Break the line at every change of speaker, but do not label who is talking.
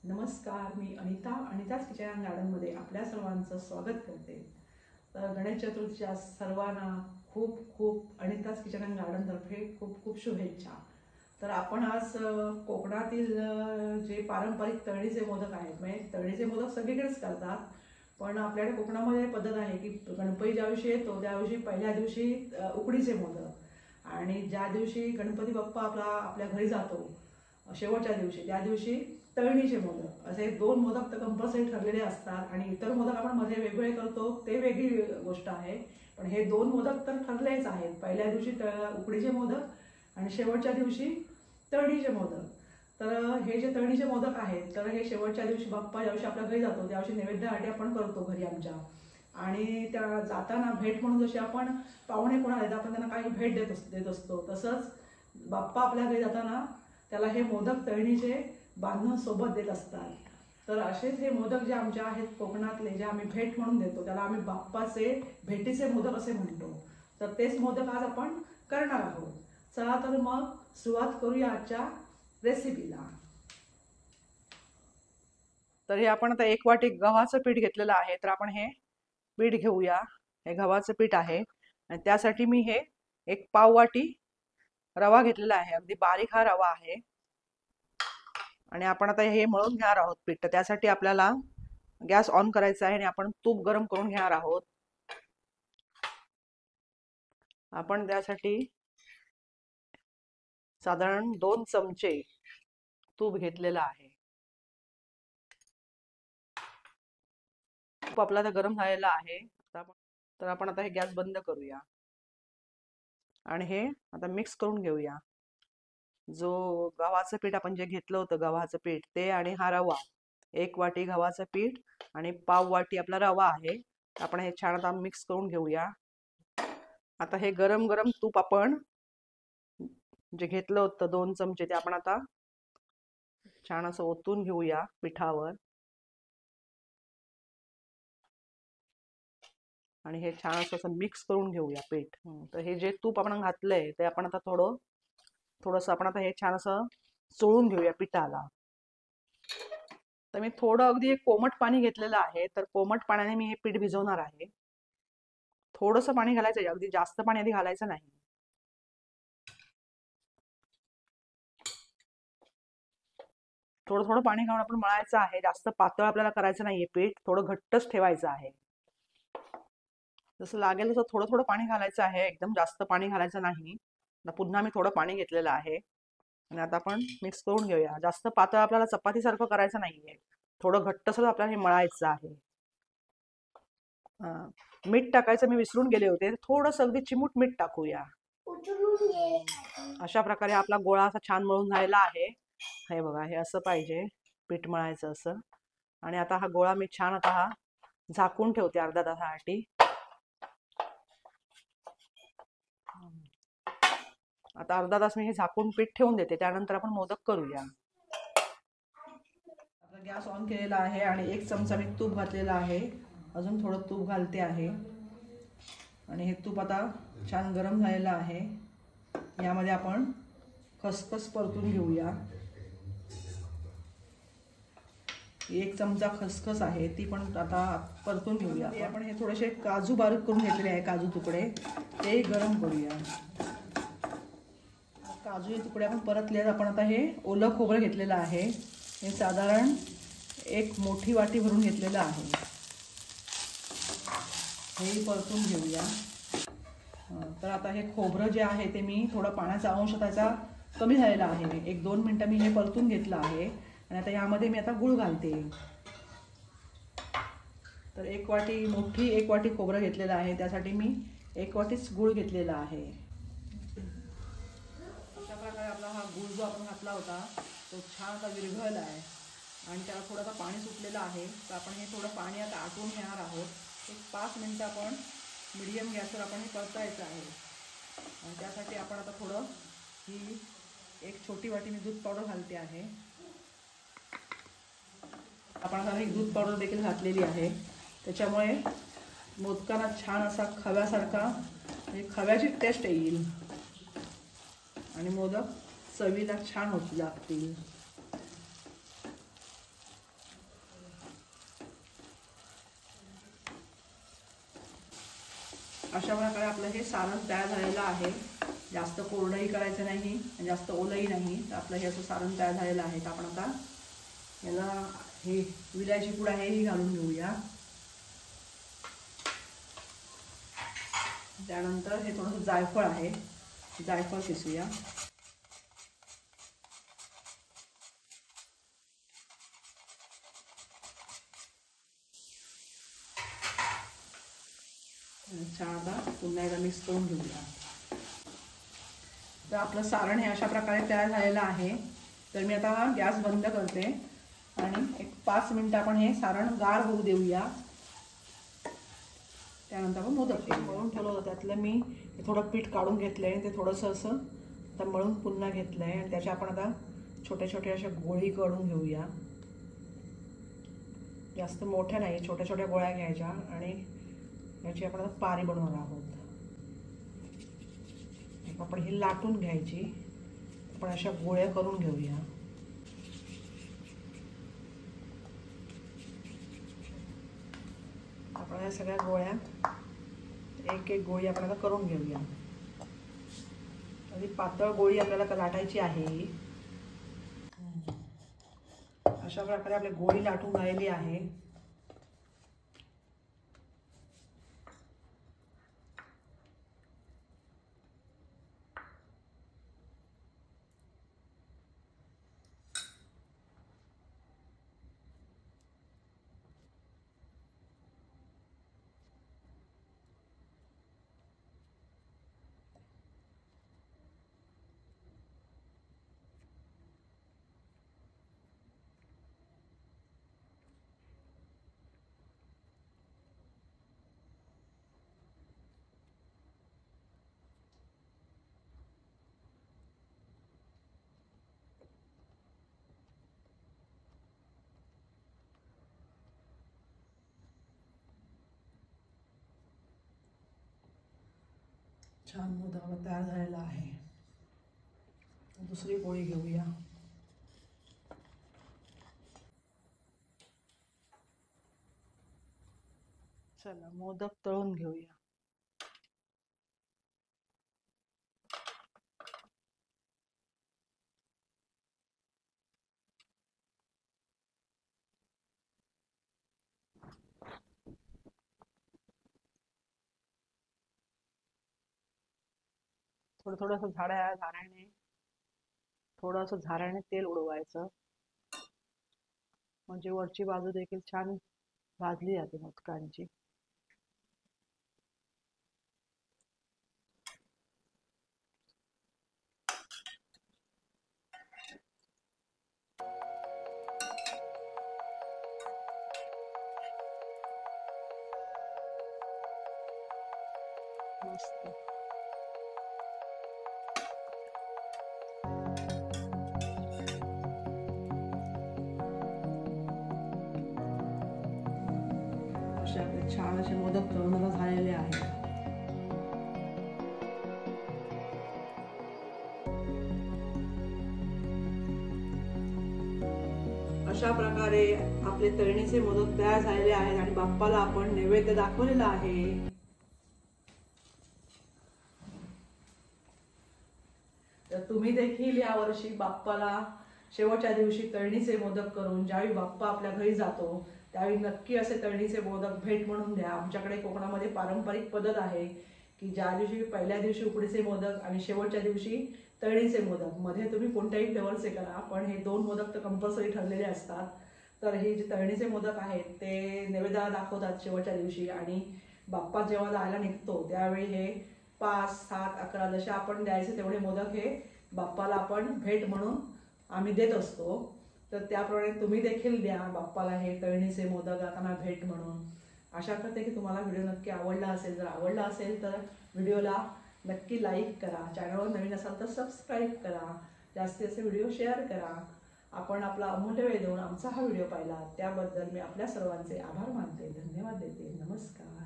नमस्कार, मी अनिताच किचन गार्डनमध्ये आपल्या सर्वांचं स्वागत करते। तर गणेश चतुर्थीच्या सर्वांना खूप खूप अनिताच किचन गार्डनतर्फे खूप खूप शुभेच्छा। तर आपण आज कोकणातील जे पारंपरिक तळणीचे मोदक आहेत, म्हणजे तळणीचे मोदक सगळीकडेच करतात, पण आपल्याकडे कोकणामध्ये पद्धत आहे की गणपती ज्या दिवशी येतो त्या दिवशी पहिल्या दिवशी उकडीचे मोदक, आणि ज्या दिवशी गणपती बाप्पा आपल्या घरी जातो शेवटच्या दिवशी त्या दिवशी तळणीचे मोदक, असे दोन मोदक तर कंपल्सरी ठरलेले असतात। आणि इतर मोदक आपण मध्ये वेगवेगळे करतो ते वेगळी गोष्ट आहे, पण हे दोन मोदक तर ठरलेच आहेत। पहिल्या दिवशी उकडीचे मोदक आणि शेवटच्या दिवशी तळणीचे मोदक। तर हे जे तळणीचे मोदक आहेत तर हे शेवटच्या दिवशी बाप्पा ज्या दिवशी आपल्या घरी जातो त्या दिवशी नैवेद्यासाठी आपण करतो घरी आमच्या। आणि त्या जाताना भेट म्हणून जशी आपण पाहुणे कोणाला येतात आपण त्यांना काही भेट देत असतो, तसंच बाप्पा आपल्या घरी जाताना त्याला हे मोदक तळणीचे बांधून सोबत देत असतात। तर असेच हे मोदक जे आमच्या आहेत कोकणातले, जे आम्ही भेट म्हणून देतो त्याला आम्ही बाप्पाचे भेटीचे मोदक असे म्हणतो। तर तेच मोदक आज आपण करणार आहोत। चला तर मग सुरुवात करूया आजच्या रेसिपीला। तर हे आपण आता 1 वाटी गव्हाचं पीठ घेतलेलं आहे, तर आपण हे पीठ घेऊया। हे गव्हाचं पीठ आहे आणि त्यासाठी मी हे 1 पाव वाटी रवा घेतलेला आहे, अगदी बारीक हा रवा आहे। आणि आपण आता हे मळून घेणार आहोत पीठ, तर त्यासाठी आपल्याला गॅस ऑन करायचा आहे आणि आपण तूप गरम करून घेणार आहोत। आपण त्यासाठी साधारण 2 चमचे तूप घेतलेलं आहे। तूप आपला आता गरम झालेला आहे, तर आपण आता हे गॅस बंद करूया आणि हे आता मिक्स करून घेऊया। जो गव्हाचं पीठ आपण जे घेतलं होतं गव्हाचं पीठ ते आणि हा रवा, 1 वाटी गव्हाचं पीठ आणि पाव वाटी आपला रवा आहे, आपण हे छान आता मिक्स करून घेऊया। आता हे गरम गरम तूप आपण जे घेतलं होतं 2 चमचे ते आपण आता छान असं ओतून घेऊया पिठावर आणि हे छान असं मिक्स करून घेऊया पीठ। तर हे जे तूप आपण घातलंय ते आपण आता थोडंसं आपण आता हे छान असं चोळून घेऊया पिठाला। तर मी थोडं अगदी कोमट पाणी घेतलेलं आहे, तर कोमट पाण्याने मी हे पीठ भिजवणार आहे। थोडंसं पाणी घालायचं आहे, अगदी जास्त पाणी आधी घालायचं नाही। थोडं थोडं पाणी घालून आपण मळायचं आहे, जास्त पातळ आपल्याला करायचं नाहीये पीठ, थोडं घट्टच ठेवायचं आहे। जसं लागेल तसं थोडं थोडं पाणी घालायचं आहे, एकदम जास्त पाणी घालायचं नाही। पुन्हा मी थोडं पाणी घेतलेलं आहे आणि आता आपण मिक्स करून घेऊया। जास्त पातळ आपल्याला चपातीसारखं करायचं नाहीये, थोडं घट्टसर आपल्याला हे मळायचं आहे। मीठ टाकायचं मी विसरून गेले होते, थोडंसं अगदी चिमूट मीठ टाकूया। अशा प्रकारे आपला गोळा असा छान मळून झालेला आहे। हे बघा, हे असं पाहिजे पीठ मळायचं असं। आणि आता हा गोळा मी छान आता झाकून ठेवते अर्धा तासासाठी। आता अर्धा तास मी हे झाकून पीठ ठेवून देते, त्यानंतर आपण मोदक करूया। आता गॅस ऑन केलेला आहे आणि 1 चमचा मी तूप घातलेला आहे, अजून थोडं तूप घालते आहे आणि हे तूप आता छान गरम झालेलं आहे। यामध्ये आपण खसखस परतून घेऊया। 1 चमचा खसखस आहे, ती पण आता परतून घेऊया। आपण हे थोडेसे काजू बारीक करून घेतलेले आहे, काजू तुकडे, ते गरम करूया। काजूचे तुकडे आपण परतले, आपण आता हे ओलं खोबरं घेतलेलं आहे, हे साधारण 1 मोठी वाटी भरून घेतलेलं आहे, हे परतून घेऊया। तर आता हे खोबरं जे आहे ते मी थोडा पाण्याचा अंश त्याचा कमी झालेला आहे, 1-2 मिनिटं मी हे परतून घेतलं आहे। आणि आता यामध्ये मी आता गूळ घालते। तर 1 वाटी खोबरं घेतलेलं आहे, त्यासाठी मी 1 वाटीच गूळ घेतलेला आहे। अशा प्रकारे आपला हा गूळ जो आपण घातला होता तो छान आता विरघळला आहे आणि त्याला थोडंसं पाणी सुटलेलं आहे, तर आपण हे थोडं पाणी आता आटवून घेणार आहोत। 5 मिनिटं आपण मीडियम गॅसवर आपण हे परतायचं आहे आणि त्यासाठी आपण आता थोडं ही 1 छोटी वाटी मी दूध पावडर घालते आहे। आपण आता ही दूध पावडर देखील घातलेली आहे, त्याच्यामुळे मोदकांना छान असा खव्यासारखा म्हणजे खव्याची टेस्ट येईल आणि मोदक चवीला छान लागतील। अशा प्रकारे आपलं हे सारण तयार झालेलं आहे. जास्त कोरडंही करायचं नाही, जास्त ओलंही नाही. तर आपलं हे असं सारण तयार झालेलं आहे. तर आपण आता याला हे विलायची पूड आहे ही घालून घेऊया. त्यानंतर हे थोडंसं जायफळ आहे, जायफळ किसूया. छान पुन्हा एकदा मिक्स करून घेऊया. तर आपलं सारण हे अशा प्रकारे तयार झालेलं आहे. तर मी आता गॅस बंद करते आणि एक 5 मिनिटं आपण हे सारण गार होऊ देऊया. त्यानंतर आपण मोदक मळून ठेवलं होतं, त्यातलं मी थोडं पीठ काढून घेतलं आहे. ते थोडंसं असं आता मळून पुन्हा घेतलं आहे आणि त्याच्या आपण आता छोटे छोटे अशा गोळी करून घेऊया. जास्त मोठ्या नाही, छोट्या छोट्या गोळ्या घ्यायच्या आणि याची आपण आता पारी बनवणार आहोत. आपण ही लाटून घ्यायची. आपण अशा गोळ्या करून घेऊया. आपण या सगळ्या गोळ्या एक एक गोळी आपण आता करून घेऊया. आणि पातळ गोळी आपल्याला लाटायची आहे. अशा प्रकारे आपली गोळी लाटून झालेली आहे. छान मोदक तयार झालेला आहे. दुसरी पोळी घेऊया. चला मोदक तळून घेऊया. थोडं थोडंसं झाऱ्याने तेल उडवायचं, म्हणजे वरची बाजू देखील छान भाजली जाते मोदकांची. मस्त. असे आपले छान असे मोदक तळून झालेले आहेत. अशा प्रकारे आपले तळणीचे मोदक तयार झालेले आहेत आणि बाप्पाला आपण नैवेद्य दाखवलेला आहे. तर तुम्ही देखील या वर्षी बाप्पाला शेवटच्या दिवशी तळणीचे मोदक करून, ज्यावेळी बाप्पा आपल्या घरी जातो त्यावेळी नक्की असे तळणीचे मोदक भेट म्हणून द्या. आमच्याकडे कोकणामध्ये पारंपरिक पद्धत आहे की ज्या दिवशी पहिल्या दिवशी उकडीचे मोदक आणि शेवटच्या दिवशी तळणीचे मोदक, मध्ये तुम्ही कोणत्याही फ्लेवरचे करा, पण हे 2 मोदक तर कंपल्सरी ठरलेले असतात. तर हे जे तळणीचे मोदक आहेत ते नैवेद्याला दाखवतात शेवटच्या दिवशी आणि बाप्पा जेव्हा जायला निघतो त्यावेळी हे 5, 7, 11 जसे आपण द्यायचे तेवढे मोदक हे बाप्पाला आपण भेट म्हणून आम्ही देत असतो. तर त्याप्रमाणे तुम्ही देखील द्या बाप्पाला हे तळणीचे मोदक आता भेट म्हणून. आशा करते की तुम्हाला व्हिडिओ नक्की आवडला असेल. जर आवडला असेल तर व्हिडिओला नक्की लाईक करा. चॅनलवर नवीन असाल तर सबस्क्राईब करा. जास्तीत जास्त व्हिडिओ शेअर करा. आपण आपला अमूल्य वेळ देऊन आमचा हा व्हिडिओ पाहिला त्याबद्दल मी आपल्या सर्वांचे आभार मानते. धन्यवाद देते. नमस्कार.